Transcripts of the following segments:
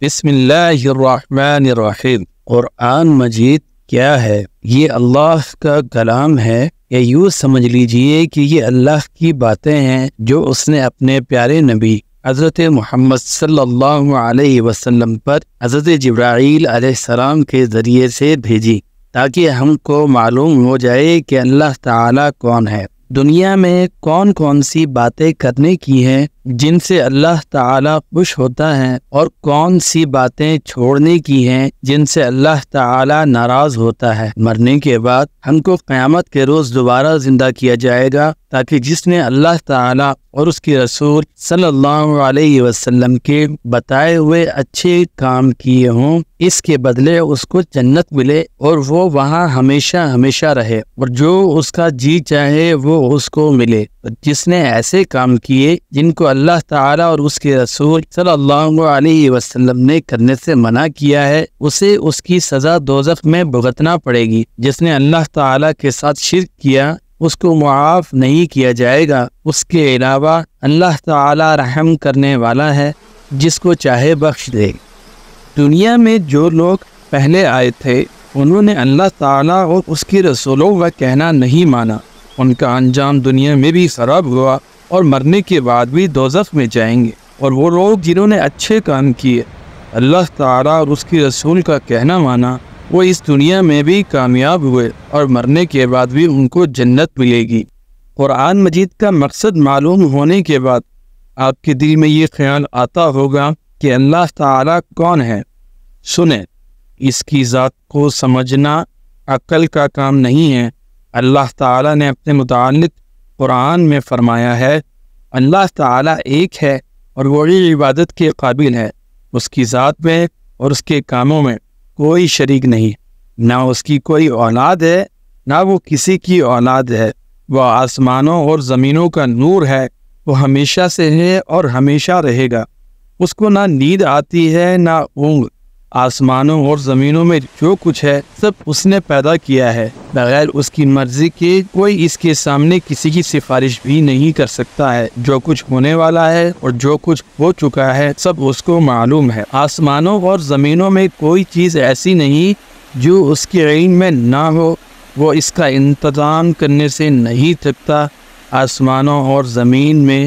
بسم اللہ الرحمن الرحیم۔ قرآن مجید کیا ہے؟ یہ اللہ کا کلام ہے، یا یوں سمجھ لیجئے کہ یہ اللہ کی باتیں ہیں جو اس نے اپنے پیارے نبی حضرت محمد صلی اللہ علیہ وسلم پر حضرت جبرائیل علیہ السلام کے ذریعے سے بھیجی، تاکہ ہم کو معلوم ہو جائے کہ اللہ تعالیٰ کون ہے، دنیا میں کون کون سی باتیں کرنے کی ہیں جن سے اللہ تعالیٰ خوش ہوتا ہے، اور کون سی باتیں چھوڑنے کی ہیں جن سے اللہ تعالیٰ ناراض ہوتا ہے۔ مرنے کے بعد ہم کو قیامت کے روز دوبارہ زندہ کیا جائے گا، تاکہ جس نے اللہ تعالیٰ اور اس کے رسول صلی اللہ علیہ وسلم کے بتائے ہوئے اچھے کام کیے ہوں، اس کے بدلے اس کو جنت ملے اور وہ وہاں ہمیشہ ہمیشہ رہے، اور جو اس کا جی چاہے وہ اس کو ملے۔ جس نے ایسے کام کیے جن کو اللہ تعالیٰ اور اس کے رسول صلی اللہ علیہ وسلم نے کرنے سے منع کیا ہے، اسے اس کی سزا دوزخ میں بھگتنا پڑے گی۔ جس نے اللہ تعالیٰ کے ساتھ شرک کیا، اس کو معاف نہیں کیا جائے گا۔ اس کے علاوہ اللہ تعالیٰ رحم کرنے والا ہے، جس کو چاہے بخش دے۔ دنیا میں جو لوگ پہلے آئے تھے، انہوں نے اللہ تعالیٰ اور اس کے رسولوں کا کہنا نہیں مانا، ان کا انجام دنیا میں بھی خراب ہوا اور مرنے کے بعد بھی دوزخ میں جائیں گے۔ اور وہ لوگ جنہوں نے اچھے کام کیے، اللہ تعالیٰ اور اس کے رسول کا کہنا مانا، وہ اس دنیا میں بھی کامیاب ہوئے اور مرنے کے بعد بھی ان کو جنت ملے گی۔ قرآن مجید کا مقصد معلوم ہونے کے بعد آپ کے دل میں یہ خیال آتا ہوگا کہ اللہ تعالیٰ کون ہے۔ سنیں، اس کی ذات کو سمجھنا عقل کا کام نہیں ہے۔ اللہ تعالیٰ نے اپنے متعلق قرآن میں فرمایا ہے، اللہ تعالیٰ ایک ہے اور وہی عبادت کے قابل ہے۔ اس کی ذات میں اور اس کے کاموں میں کوئی شریک نہیں، نہ اس کی کوئی اولاد ہے، نہ وہ کسی کی اولاد ہے۔ وہ آسمانوں اور زمینوں کا نور ہے، وہ ہمیشہ سے ہے اور ہمیشہ رہے گا۔ اس کو نہ نیند آتی ہے نہ اونگ۔ آسمانوں اور زمینوں میں جو کچھ ہے سب اس نے پیدا کیا ہے، بغیر اس کی مرضی کے کوئی اس کے سامنے کسی کی سفارش بھی نہیں کر سکتا ہے۔ جو کچھ ہونے والا ہے اور جو کچھ ہو چکا ہے سب اس کو معلوم ہے۔ آسمانوں اور زمینوں میں کوئی چیز ایسی نہیں جو اس کے علم میں نہ ہو، وہ اس کا انتظام کرنے سے نہیں تھکتا۔ آسمانوں اور زمین میں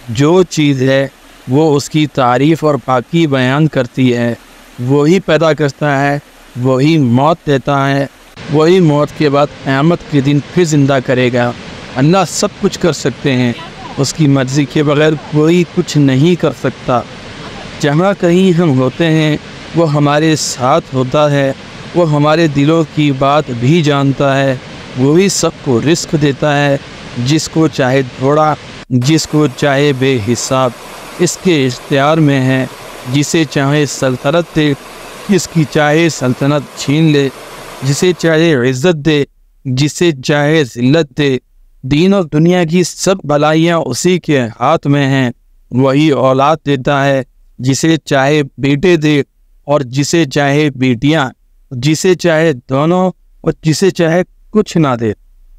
جو چیز ہے وہ اس کی تعریف اور پاکی بیان کرتی ہے۔ وہی پیدا کرتا ہے، وہی موت دیتا ہے، وہی موت کے بعد قیامت کے دن پھر زندہ کرے گا۔ اللہ سب کچھ کر سکتے ہیں، اس کی مرضی کے بغیر کوئی کچھ نہیں کر سکتا۔ جہاں کہیں ہم ہوتے ہیں وہ ہمارے ساتھ ہوتا ہے، وہ ہمارے دلوں کی بات بھی جانتا ہے۔ وہی سب کو رزق دیتا ہے، جس کو چاہے تھوڑا، جس کو چاہے بے حساب، اس کے اختیار میں ہے۔ جسے چاہے سلطنت دے، جس کی چاہے سلطنت چھین لے، جسے چاہے عزت دے، جسے چاہے ذلت دے۔ دین اور دنیا کی سب بھلائیاں اسی کے ہاتھ میں ہیں۔ وہی اولاد دیتا ہے، جسے چاہے بیٹے دے اور جسے چاہے بیٹیاں، جسے چاہے دونوں اور جسے چاہے کچھ نہ دے۔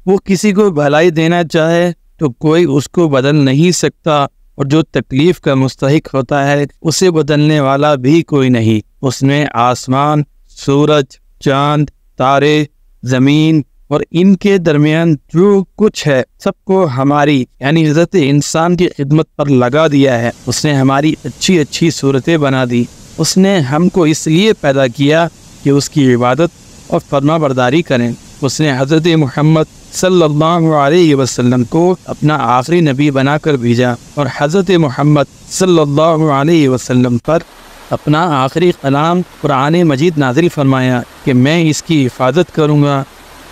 وہ کسی کو بھلائی دینا چاہے تو کوئی اس کو بدل نہیں سکتا، اور جو تکلیف کا مستحق ہوتا ہے اسے بدلنے والا بھی کوئی نہیں۔ اس نے آسمان، سورج، چاند، تارے، زمین اور ان کے درمیان جو کچھ ہے سب کو ہماری یعنی حضرت انسان کی خدمت پر لگا دیا ہے۔ اس نے ہماری اچھی اچھی صورتیں بنا دی۔ اس نے ہم کو اس لیے پیدا کیا کہ اس کی عبادت اور فرما برداری کریں۔ اس نے حضرت محمد صلی اللہ علیہ وسلم کو اپنا آخری نبی بنا کر بھیجا، اور حضرت محمد صلی اللہ علیہ وسلم پر اپنا آخری کلام قرآن مجید نازل فرمایا کہ میں اس کی حفاظت کروں گا۔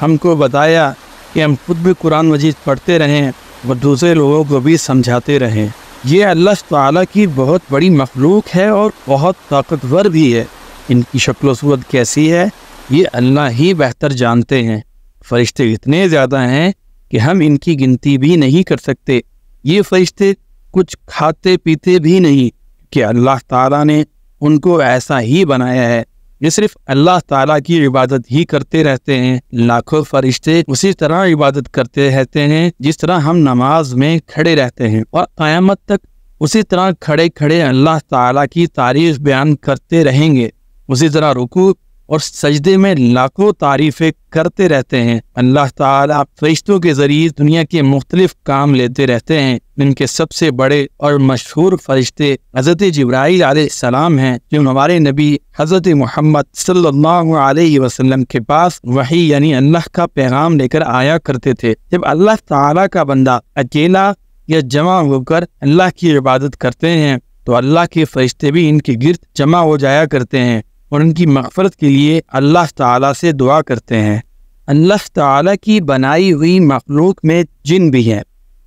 ہم کو بتایا کہ ہم خود بھی قرآن مجید پڑھتے رہیں اور دوسرے لوگوں کو بھی سمجھاتے رہیں۔ یہ اللہ تعالیٰ کی بہت بڑی مخلوق ہے اور بہت طاقتور بھی ہے۔ ان کی شکل و صورت کیسی ہے یہ اللہ ہی بہتر جانتے ہیں۔ فرشتے اتنے زیادہ ہیں کہ ہم ان کی گنتی بھی نہیں کر سکتے۔ یہ فرشتے کچھ کھاتے پیتے بھی نہیں کہ اللہ تعالیٰ نے ان کو ایسا ہی بنایا ہے۔ یہ صرف اللہ تعالیٰ کی عبادت ہی کرتے رہتے ہیں۔ لاکھوں فرشتے اسی طرح عبادت کرتے رہتے ہیں جس طرح ہم نماز میں کھڑے رہتے ہیں، اور قیامت تک اسی طرح کھڑے کھڑے اللہ تعالیٰ کی تعریف بیان کرتے رہیں گے، اسی طرح رکوع اور سجدے میں لاکھوں تعریفیں کرتے رہتے ہیں۔ اللہ تعالیٰ فرشتوں کے ذریعے دنیا کے مختلف کام لیتے رہتے ہیں۔ ان کے سب سے بڑے اور مشہور فرشتے حضرت جبرائیل علیہ السلام ہیں، جو ہمارے نبی حضرت محمد صلی اللہ علیہ وسلم کے پاس وحی یعنی اللہ کا پیغام لے کر آیا کرتے تھے۔ جب اللہ تعالیٰ کا بندہ اکیلا یا جمع ہو کر اللہ کی عبادت کرتے ہیں تو اللہ کے فرشتے بھی ان کے گرد جمع ہو جایا کرتے ہیں اور ان کی مغفرت کے لیے اللہ تعالیٰ سے دعا کرتے ہیں۔ اللہ تعالیٰ کی بنائی ہوئی مخلوق میں جن بھی ہیں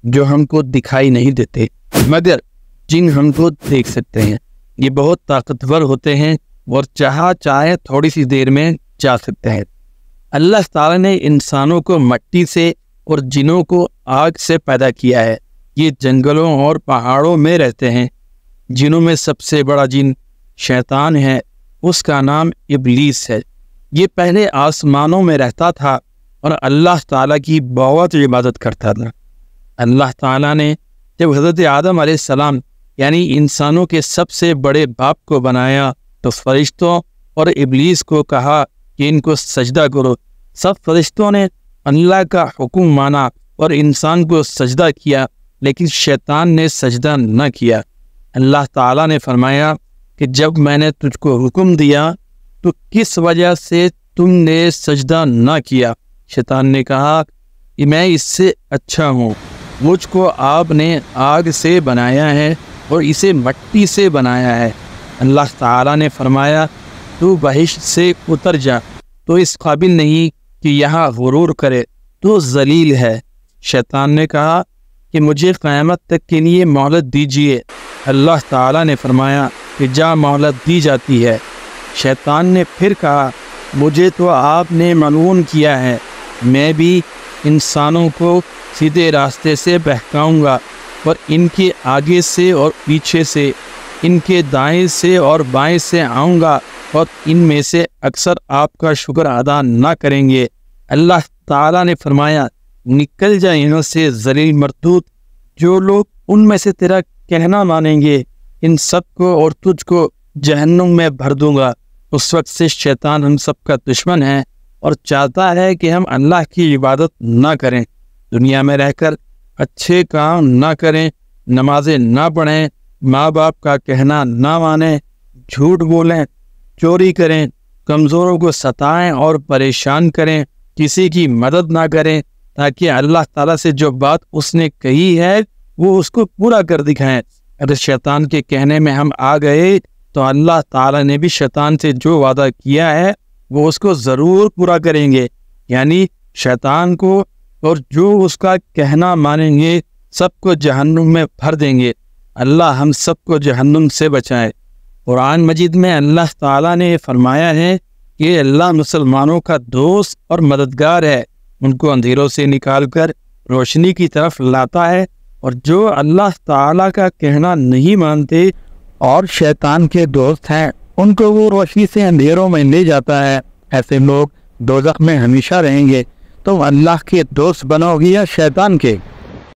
جو ہم کو دکھائی نہیں دیتے، مگر جن ہم کو دیکھ سکتے ہیں۔ یہ بہت طاقتور ہوتے ہیں اور چاہے تھوڑی سی دیر میں جا سکتے ہیں۔ اللہ تعالیٰ نے انسانوں کو مٹی سے اور جنوں کو آگ سے پیدا کیا ہے۔ یہ جنگلوں اور پہاڑوں میں رہتے ہیں۔ جنوں میں سب سے بڑا جن شیطان ہے، اس کا نام ابلیس ہے۔ یہ پہلے آسمانوں میں رہتا تھا اور اللہ تعالیٰ کی بہت عبادت کرتا تھا۔ اللہ تعالیٰ نے جب حضرت آدم علیہ السلام یعنی انسانوں کے سب سے بڑے باپ کو بنایا تو فرشتوں اور ابلیس کو کہا کہ ان کو سجدہ کرو۔ سب فرشتوں نے اللہ کا حکم مانا اور انسان کو سجدہ کیا، لیکن شیطان نے سجدہ نہ کیا۔ اللہ تعالیٰ نے فرمایا کہ جب میں نے تجھ کو حکم دیا تو کس وجہ سے تم نے سجدہ نہ کیا؟ شیطان نے کہا کہ میں اس سے اچھا ہوں، مجھ کو آپ نے آگ سے بنایا ہے اور اسے مٹی سے بنایا ہے۔ اللہ تعالیٰ نے فرمایا تو بہشت سے اتر جا، تو اس قابل نہیں کہ یہاں غرور کرے، تو ذلیل ہے۔ شیطان نے کہا کہ مجھے قیامت تک کے لیے مہلت دیجیے۔ اللہ تعالیٰ نے فرمایا کہ جا، مہلت دی جاتی ہے۔ شیطان نے پھر کہا مجھے تو آپ نے ملعون کیا ہے، میں بھی انسانوں کو سیدھے راستے سے بہکاؤں گا اور ان کے آگے سے اور پیچھے سے، ان کے دائیں سے اور بائیں سے آؤں گا اور ان میں سے اکثر آپ کا شکر ادا نہ کریں گے۔ اللہ تعالیٰ نے فرمایا نکل جا یہاں سے ذلیل مردود، جو لوگ ان میں سے تیرا کہنا مانیں گے ان سب کو اور تجھ کو جہنم میں بھر دوں گا۔ اس وقت سے شیطان ہم سب کا دشمن ہے اور چاہتا ہے کہ ہم اللہ کی عبادت نہ کریں، دنیا میں رہ کر اچھے کام نہ کریں، نمازیں نہ پڑھیں، ماں باپ کا کہنا نہ مانیں، جھوٹ بولیں، چوری کریں، کمزوروں کو ستائیں اور پریشان کریں، کسی کی مدد نہ کریں، تاکہ اللہ تعالیٰ سے جو بات اس نے کہی ہے وہ اس کو پورا کر دکھائیں۔ اگر شیطان کے کہنے میں ہم آ گئے تو اللہ تعالیٰ نے بھی شیطان سے جو وعدہ کیا ہے وہ اس کو ضرور پورا کریں گے، یعنی شیطان کو اور جو اس کا کہنا مانیں گے سب کو جہنم میں بھر دیں گے۔ اللہ ہم سب کو جہنم سے بچائے۔ قرآن مجید میں اللہ تعالیٰ نے فرمایا ہے کہ اللہ مسلمانوں کا دوست اور مددگار ہے، ان کو اندھیروں سے نکال کر روشنی کی طرف لاتا ہے، اور جو اللہ تعالیٰ کا کہنا نہیں مانتے اور شیطان کے دوست ہیں ان کو وہ روشنی سے اندھیروں میں لے جاتا ہے۔ ایسے لوگ دوزخ میں ہمیشہ رہیں گے۔ تم اللہ کے دوست بنو گے یا شیطان کے؟